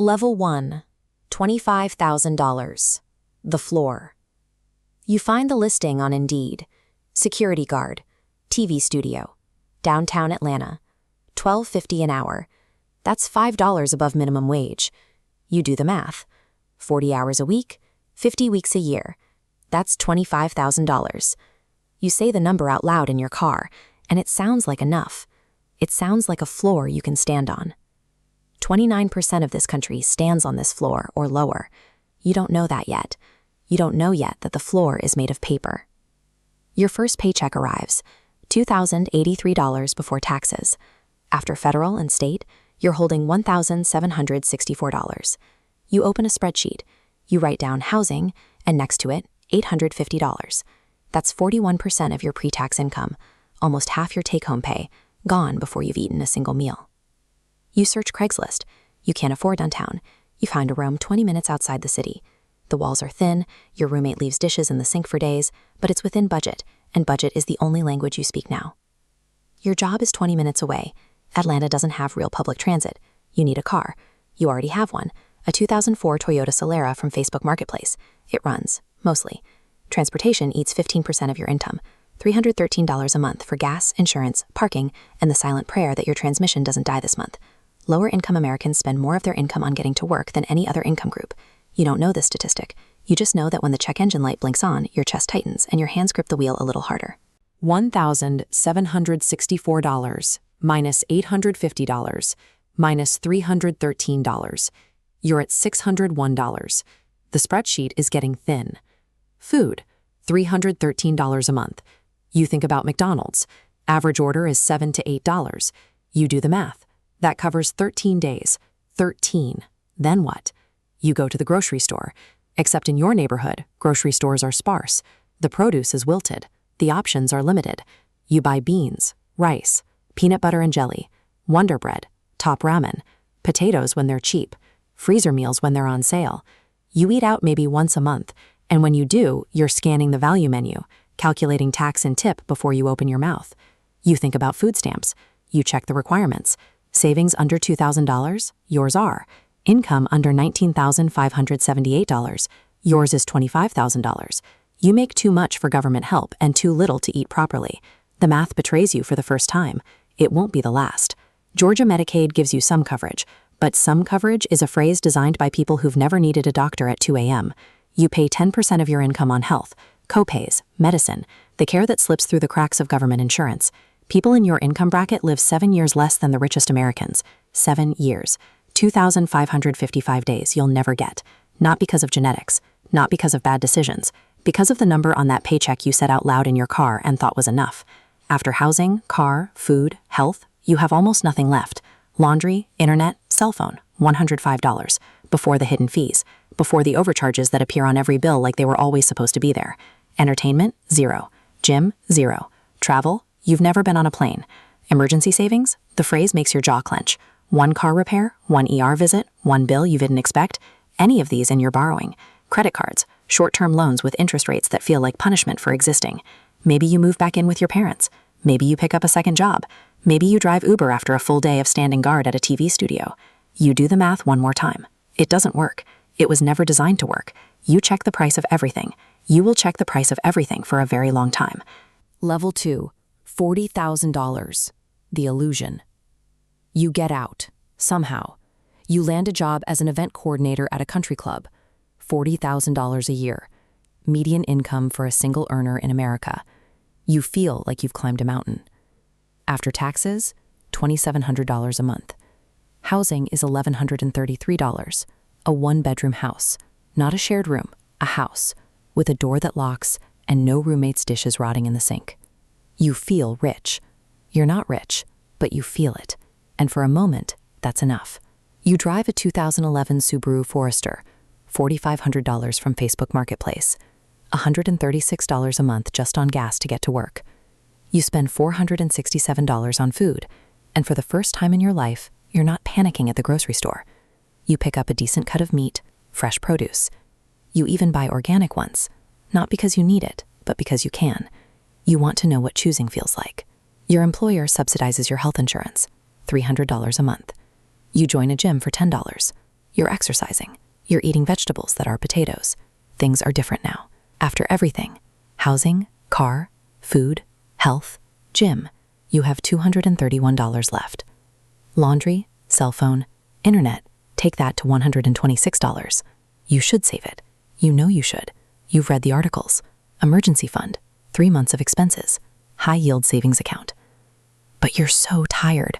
Level 1, $25,000. The floor. You find the listing on Indeed. Security guard, TV studio, downtown Atlanta, $12.50 an hour. That's $5 above minimum wage. You do the math. 40 hours a week, 50 weeks a year. That's $25,000. You say the number out loud in your car, and it sounds like enough. It sounds like a floor you can stand on. 29% of this country stands on this floor or lower. You don't know that yet. You don't know yet that the floor is made of paper. Your first paycheck arrives, $2,083 before taxes. After federal and state, you're holding $1,764. You open a spreadsheet. You write down housing, and next to it, $850. That's 41% of your pre-tax income, almost half your take-home pay, gone before you've eaten a single meal. You search Craigslist. You can't afford downtown. You find a room 20 minutes outside the city. The walls are thin, your roommate leaves dishes in the sink for days, but it's within budget, and budget is the only language you speak now. Your job is 20 minutes away. Atlanta doesn't have real public transit. You need a car. You already have one, a 2004 Toyota Solara from Facebook Marketplace. It runs, mostly. Transportation eats 15% of your income, $313 a month for gas, insurance, parking, and the silent prayer that your transmission doesn't die this month. Lower-income Americans spend more of their income on getting to work than any other income group. You don't know this statistic. You just know that when the check engine light blinks on, your chest tightens and your hands grip the wheel a little harder. $1,764 minus $850 minus $313. You're at $601. The spreadsheet is getting thin. Food, $313 a month. You think about McDonald's. Average order is $7 to $8. You do the math. That covers 13 days. 13. Then what? You go to the grocery store. Except in your neighborhood, grocery stores are sparse. The produce is wilted. The options are limited. You buy beans, rice, peanut butter and jelly, Wonder Bread, Top Ramen, potatoes when they're cheap, freezer meals when they're on sale. You eat out maybe once a month, and when you do, you're scanning the value menu, calculating tax and tip before you open your mouth. You think about food stamps. You check the requirements. Savings under $2,000? Yours are. Income under $19,578. Yours is $25,000. You make too much for government help and too little to eat properly. The math betrays you for the first time. It won't be the last. Georgia Medicaid gives you some coverage, but some coverage is a phrase designed by people who've never needed a doctor at 2 a.m. You pay 10% of your income on health, copays, medicine, the care that slips through the cracks of government insurance. People in your income bracket live 7 years less than the richest Americans. 7 years. 2,555 days you'll never get. Not because of genetics, not because of bad decisions, because of the number on that paycheck you said out loud in your car and thought was enough. After housing, car, food, health, you have almost nothing left. Laundry, internet, cell phone, $105. Before the hidden fees, before the overcharges that appear on every bill like they were always supposed to be there. Entertainment, $0. Gym, $0. Travel, you've never been on a plane. Emergency savings, the phrase makes your jaw clench. 1 car repair, 1 ER visit, 1 bill you didn't expect, any of these and you're borrowing. Credit cards, short-term loans with interest rates that feel like punishment for existing. Maybe you move back in with your parents. Maybe you pick up a second job. Maybe you drive Uber after a full day of standing guard at a TV studio. You do the math one more time. It doesn't work. It was never designed to work. You check the price of everything. You will check the price of everything for a very long time. Level 2, $40,000. The illusion. You get out, somehow. You land a job as an event coordinator at a country club. $40,000 a year. Median income for a single earner in America. You feel like you've climbed a mountain. After taxes, $2,700 a month. Housing is $1,133. A 1-bedroom house. Not a shared room, a house. With a door that locks and no roommate's dishes rotting in the sink. You feel rich. You're not rich, but you feel it. And for a moment, that's enough. You drive a 2011 Subaru Forester, $4,500 from Facebook Marketplace, $136 a month just on gas to get to work. You spend $467 on food, and for the first time in your life, you're not panicking at the grocery store. You pick up a decent cut of meat, fresh produce. You even buy organic ones, not because you need it, but because you can. You want to know what choosing feels like. Your employer subsidizes your health insurance, $300 a month. You join a gym for $10. You're exercising. You're eating vegetables that are potatoes. Things are different now. After everything, housing, car, food, health, gym, you have $231 left. Laundry, cell phone, internet, take that to $126. You should save it. You know you should. You've read the articles. Emergency fund, 3 months of expenses, high yield savings account. But you're so tired.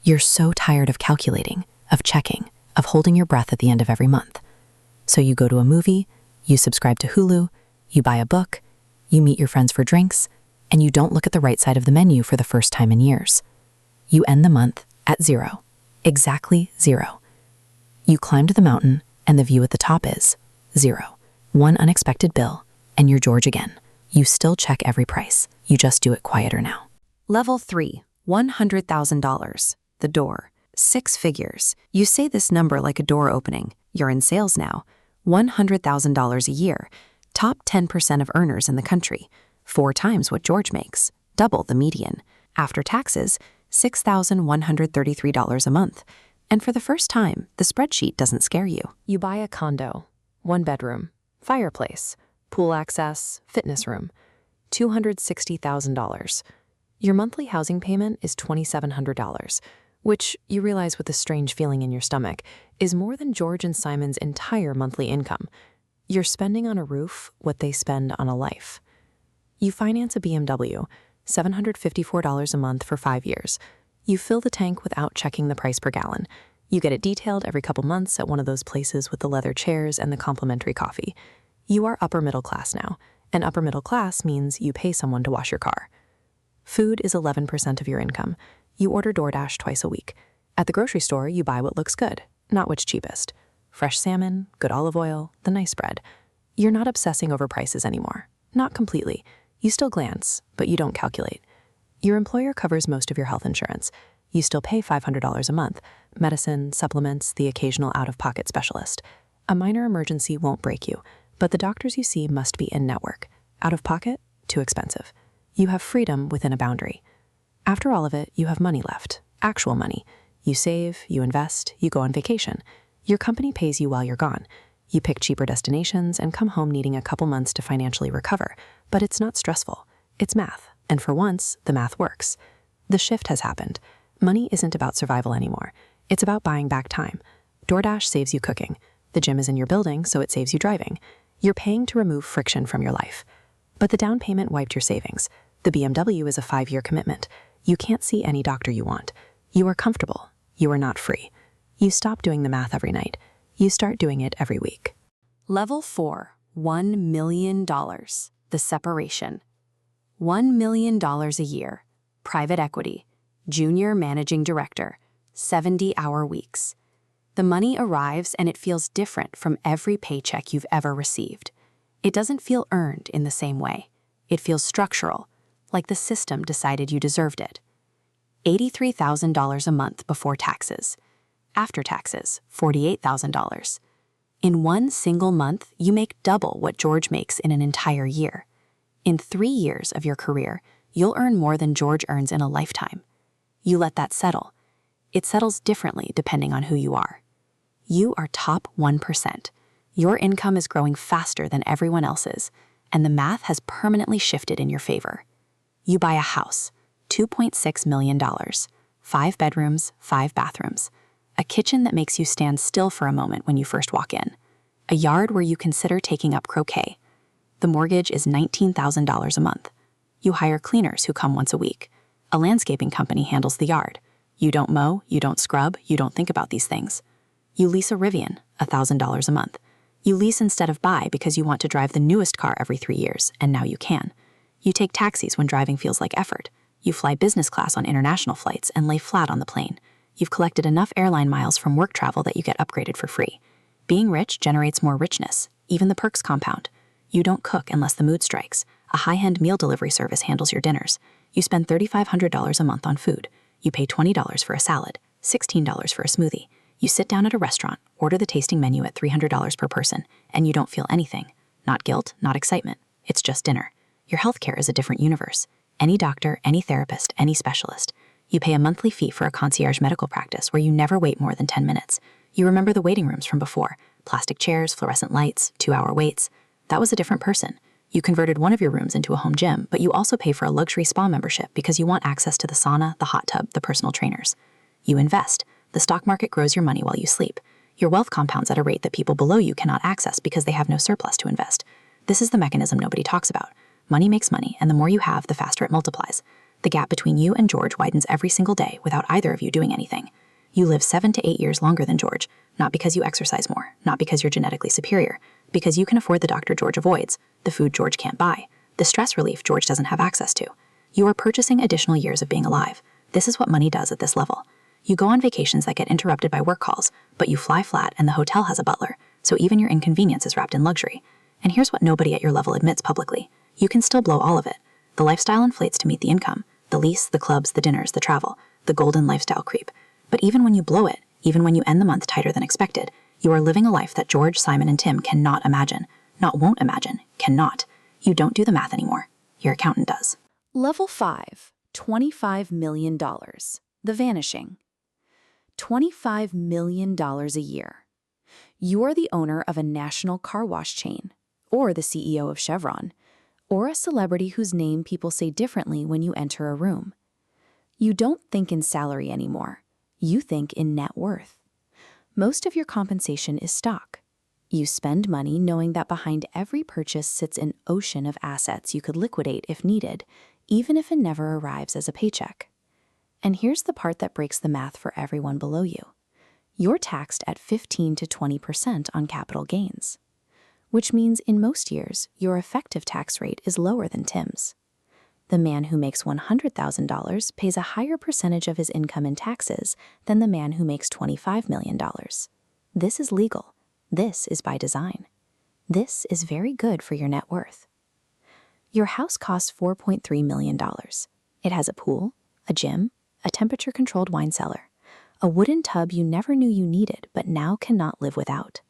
You're so tired of calculating, of checking, of holding your breath at the end of every month. So you go to a movie, you subscribe to Hulu, you buy a book, you meet your friends for drinks, and you don't look at the right side of the menu for the first time in years. You end the month at zero. Exactly zero. You climb to the mountain, and the view at the top is zero. One unexpected bill, and you're George again. You still check every price. You just do it quieter now. Level 3, $100,000. The door. 6 figures. You say this number like a door opening. You're in sales now. $100,000 a year. Top 10% of earners in the country. 4 times what George makes. Double the median. After taxes, $6,133 a month. And for the first time, the spreadsheet doesn't scare you. You buy a condo. 1 bedroom. Fireplace. Pool access. Fitness room. $260,000. Your monthly housing payment is $2,700, which, you realize with a strange feeling in your stomach, is more than George and Simon's entire monthly income. You're spending on a roof what they spend on a life. You finance a BMW, $754 a month for 5 years. You fill the tank without checking the price per gallon. You get it detailed every couple months at one of those places with the leather chairs and the complimentary coffee. You are upper middle class now, and upper middle class means you pay someone to wash your car. Food is 11% of your income. You order DoorDash twice a week. At the grocery store, you buy what looks good, not what's cheapest. Fresh salmon, good olive oil, the nice bread. You're not obsessing over prices anymore. Not completely. You still glance, but you don't calculate. Your employer covers most of your health insurance. You still pay $500 a month. Medicine, supplements, the occasional out-of-pocket specialist. A minor emergency won't break you, but the doctors you see must be in-network. Out-of-pocket? Too expensive. You have freedom within a boundary. After all of it, you have money left. Actual money. You save, you invest, you go on vacation. Your company pays you while you're gone. You pick cheaper destinations and come home needing a couple months to financially recover. But it's not stressful. It's math. And for once, the math works. The shift has happened. Money isn't about survival anymore. It's about buying back time. DoorDash saves you cooking. The gym is in your building, so it saves you driving. You're paying to remove friction from your life. But the down payment wiped your savings. The BMW is a 5-year commitment. You can't see any doctor you want. You are comfortable. You are not free. You stop doing the math every night. You start doing it every week. Level 4, $1 million. The separation. $1 million a year. Private equity. Junior managing director. 70-hour weeks. The money arrives and it feels different from every paycheck you've ever received. It doesn't feel earned in the same way. It feels structural, like the system decided you deserved it. $83,000 a month before taxes. After taxes, $48,000. In one single month, you make double what George makes in an entire year. In 3 years of your career, you'll earn more than George earns in a lifetime. You let that settle. It settles differently depending on who you are. You are top 1%. Your income is growing faster than everyone else's, and the math has permanently shifted in your favor. You buy a house, $2.6 million, 5 bedrooms, 5 bathrooms, a kitchen that makes you stand still for a moment when you first walk in, a yard where you consider taking up croquet. The mortgage is $19,000 a month. You hire cleaners who come once a week. A landscaping company handles the yard. You don't mow, you don't scrub, you don't think about these things. You lease a Rivian, $1,000 a month. You lease instead of buy because you want to drive the newest car every 3 years, and now you can. You take taxis when driving feels like effort. You fly business class on international flights and lay flat on the plane. You've collected enough airline miles from work travel that you get upgraded for free. Being rich generates more richness, even the perks compound. You don't cook unless the mood strikes. A high-end meal delivery service handles your dinners. You spend $3,500 a month on food. You pay $20 for a salad, $16 for a smoothie. You sit down at a restaurant, order the tasting menu at $300 per person, and you don't feel anything. Not guilt, not excitement. It's just dinner. Your healthcare is a different universe. Any doctor, any therapist, any specialist. You pay a monthly fee for a concierge medical practice where you never wait more than 10 minutes. You remember the waiting rooms from before, plastic chairs, fluorescent lights, 2-hour waits. That was a different person. You converted one of your rooms into a home gym, but you also pay for a luxury spa membership because you want access to the sauna, the hot tub, the personal trainers. You invest. The stock market grows your money while you sleep. Your wealth compounds at a rate that people below you cannot access because they have no surplus to invest. This is the mechanism nobody talks about. Money makes money, and the more you have, the faster it multiplies. The gap between you and George widens every single day without either of you doing anything. You live 7 to 8 years longer than George, not because you exercise more, not because you're genetically superior, because you can afford the doctor George avoids, the food George can't buy, the stress relief George doesn't have access to. You are purchasing additional years of being alive. This is what money does at this level. You go on vacations that get interrupted by work calls, but you fly flat and the hotel has a butler, so even your inconvenience is wrapped in luxury. And here's what nobody at your level admits publicly. You can still blow all of it. The lifestyle inflates to meet the income, the lease, the clubs, the dinners, the travel, the golden lifestyle creep. But even when you blow it, even when you end the month tighter than expected, you are living a life that George, Simon, and Tim cannot imagine. Not won't imagine, cannot. You don't do the math anymore. Your accountant does. Level 5, $25 million. The Vanishing. $25 million a year. You are the owner of a national car wash chain, or the CEO of Chevron, or a celebrity whose name people say differently when you enter a room. You don't think in salary anymore. You think in net worth. Most of your compensation is stock. You spend money knowing that behind every purchase sits an ocean of assets you could liquidate if needed, even if it never arrives as a paycheck. And here's the part that breaks the math for everyone below you. You're taxed at 15 to 20% on capital gains, which means in most years, your effective tax rate is lower than Tim's. The man who makes $100,000 pays a higher percentage of his income in taxes than the man who makes $25 million. This is legal. This is by design. This is very good for your net worth. Your house costs $4.3 million. It has a pool, a gym, a temperature-controlled wine cellar, a wooden tub you never knew you needed but now cannot live without.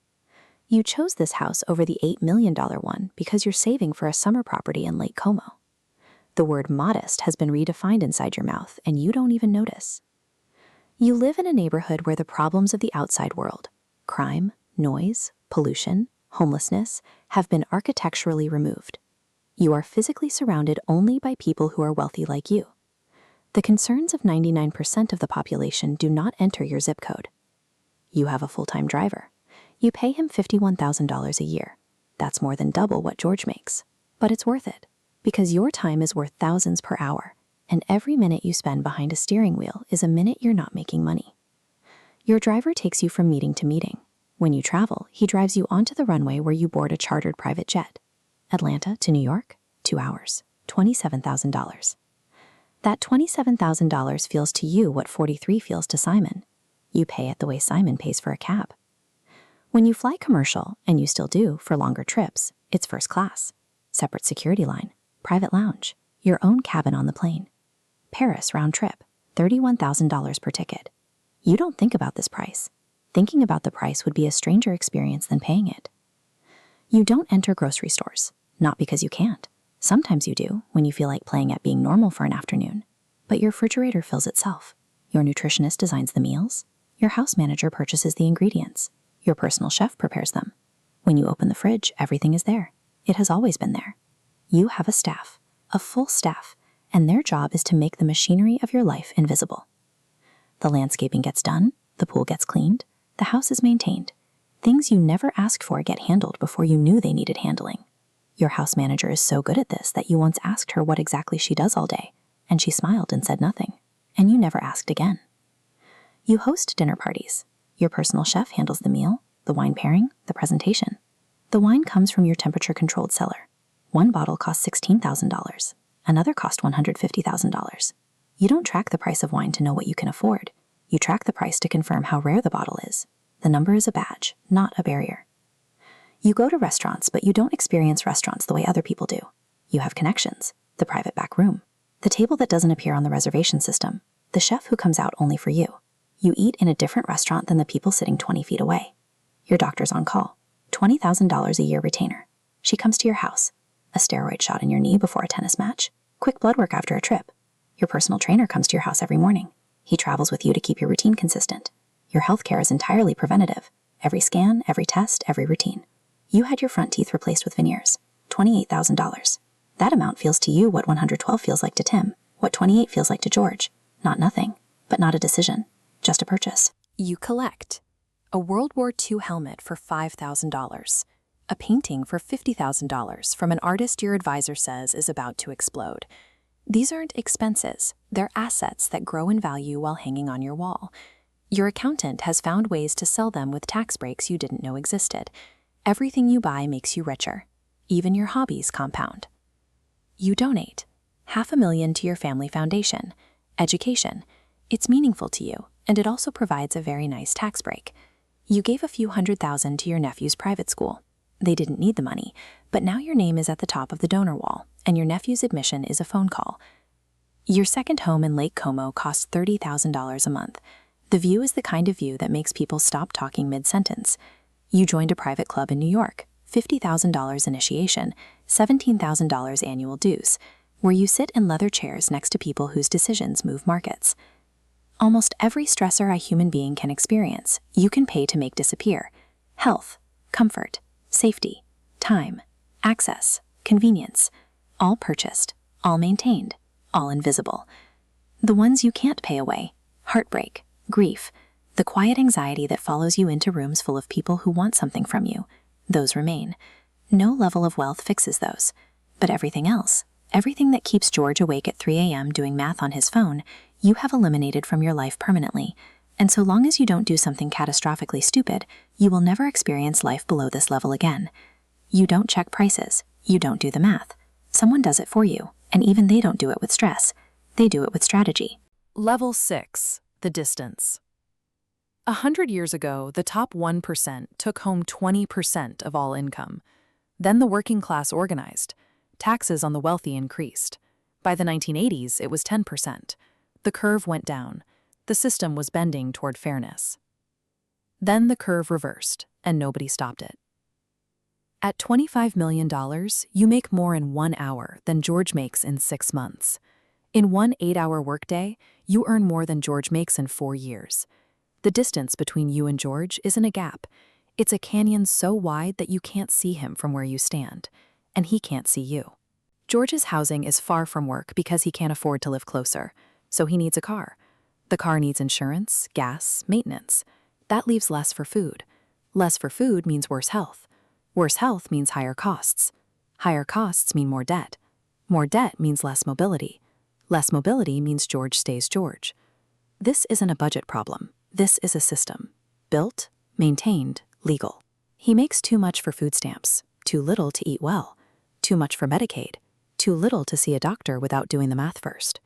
You chose this house over the $8 million one because you're saving for a summer property in Lake Como. The word modest has been redefined inside your mouth, and you don't even notice. You live in a neighborhood where the problems of the outside world, crime, noise, pollution, homelessness, have been architecturally removed. You are physically surrounded only by people who are wealthy like you. The concerns of 99% of the population do not enter your zip code. You have a full-time driver. You pay him $51,000 a year. That's more than double what George makes. But it's worth it, because your time is worth thousands per hour, and every minute you spend behind a steering wheel is a minute you're not making money. Your driver takes you from meeting to meeting. When you travel, he drives you onto the runway where you board a chartered private jet. Atlanta to New York, 2 hours, $27,000. That $27,000 feels to you what 43 feels to Simon. You pay it the way Simon pays for a cab. When you fly commercial, and you still do for longer trips, it's first class, separate security line, private lounge, your own cabin on the plane. Paris round trip, $31,000 per ticket. You don't think about this price. Thinking about the price would be a stranger experience than paying it. You don't enter grocery stores, not because you can't. Sometimes you do, when you feel like playing at being normal for an afternoon. But your refrigerator fills itself. Your nutritionist designs the meals. Your house manager purchases the ingredients. Your personal chef prepares them. When you open the fridge, everything is there. It has always been there. You have a staff, a full staff, and their job is to make the machinery of your life invisible. The landscaping gets done, the pool gets cleaned, the house is maintained. Things you never asked for get handled before you knew they needed handling. Your house manager is so good at this that you once asked her what exactly she does all day, and she smiled and said nothing, and you never asked again. You host dinner parties. Your personal chef handles the meal, the wine pairing, the presentation. The wine comes from your temperature-controlled cellar. One bottle costs $16,000. Another cost $150,000. You don't track the price of wine to know what you can afford. You track the price to confirm how rare the bottle is. The number is a badge, not a barrier. You go to restaurants, but you don't experience restaurants the way other people do. You have connections, the private back room, the table that doesn't appear on the reservation system, the chef who comes out only for you. You eat in a different restaurant than the people sitting 20 feet away. Your doctor's on call, $20,000 a year retainer. She comes to your house, a steroid shot in your knee before a tennis match, quick blood work after a trip. Your personal trainer comes to your house every morning. He travels with you to keep your routine consistent. Your healthcare is entirely preventative. Every scan, every test, every routine. You had your front teeth replaced with veneers. $28,000. That amount feels to you what 112 feels like to Tim, what 28 feels like to George. Not nothing, but not a decision, just a purchase. You collect a World War II helmet for $5,000, a painting for $50,000 from an artist your advisor says is about to explode. These aren't expenses, they're assets that grow in value while hanging on your wall. Your accountant has found ways to sell them with tax breaks you didn't know existed. Everything you buy makes you richer. Even your hobbies compound. You donate $500,000 to your family foundation. Education. It's meaningful to you, and it also provides a very nice tax break. You gave a few $100,000 to your nephew's private school. They didn't need the money, but now your name is at the top of the donor wall, and your nephew's admission is a phone call. Your second home in Lake Como costs $30,000 a month. The view is the kind of view that makes people stop talking mid-sentence. You joined a private club in New York, $50,000 initiation, $17,000 annual dues, where you sit in leather chairs next to people whose decisions move markets. Almost every stressor a human being can experience, you can pay to make disappear. Health, comfort, safety, time, access, convenience, all purchased, all maintained, all invisible. The ones you can't pay away, heartbreak, grief, the quiet anxiety that follows you into rooms full of people who want something from you, those remain. No level of wealth fixes those. But everything else, everything that keeps George awake at 3 a.m. doing math on his phone, you have eliminated from your life permanently. And so long as you don't do something catastrophically stupid, you will never experience life below this level again. You don't check prices. You don't do the math. Someone does it for you, and even they don't do it with stress. They do it with strategy. Level 6. The distance. 100 years ago, the top 1% took home 20% of all income. Then the working class organized. Taxes on the wealthy increased. By the 1980s, it was 10%. The curve went down. The system was bending toward fairness. Then the curve reversed, and nobody stopped it. At $25 million, you make more in 1 hour than George makes in 6 months. In one 8-hour workday, you earn more than George makes in 4 years. The distance between you and George isn't a gap. It's a canyon so wide that you can't see him from where you stand, and he can't see you. George's housing is far from work because he can't afford to live closer, so he needs a car. The car needs insurance, gas, maintenance. That leaves less for food. Less for food means worse health. Worse health means higher costs. Higher costs mean more debt. More debt means less mobility. Less mobility means George stays George. This isn't a budget problem. This is a system. Built, maintained, legal. He makes too much for food stamps, too little to eat well, too much for Medicaid, too little to see a doctor without doing the math first.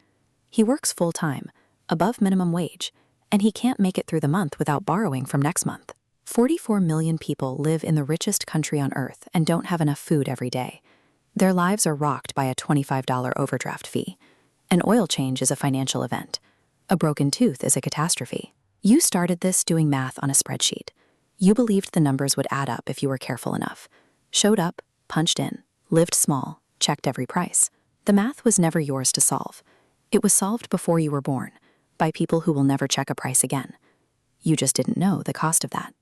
He works full-time, above minimum wage, and he can't make it through the month without borrowing from next month. 44 million people live in the richest country on earth and don't have enough food every day. Their lives are rocked by a $25 overdraft fee. An oil change is a financial event. A broken tooth is a catastrophe. You started this doing math on a spreadsheet. You believed the numbers would add up if you were careful enough. Showed up, punched in, lived small, checked every price. The math was never yours to solve. It was solved before you were born, by people who will never check a price again. You just didn't know the cost of that.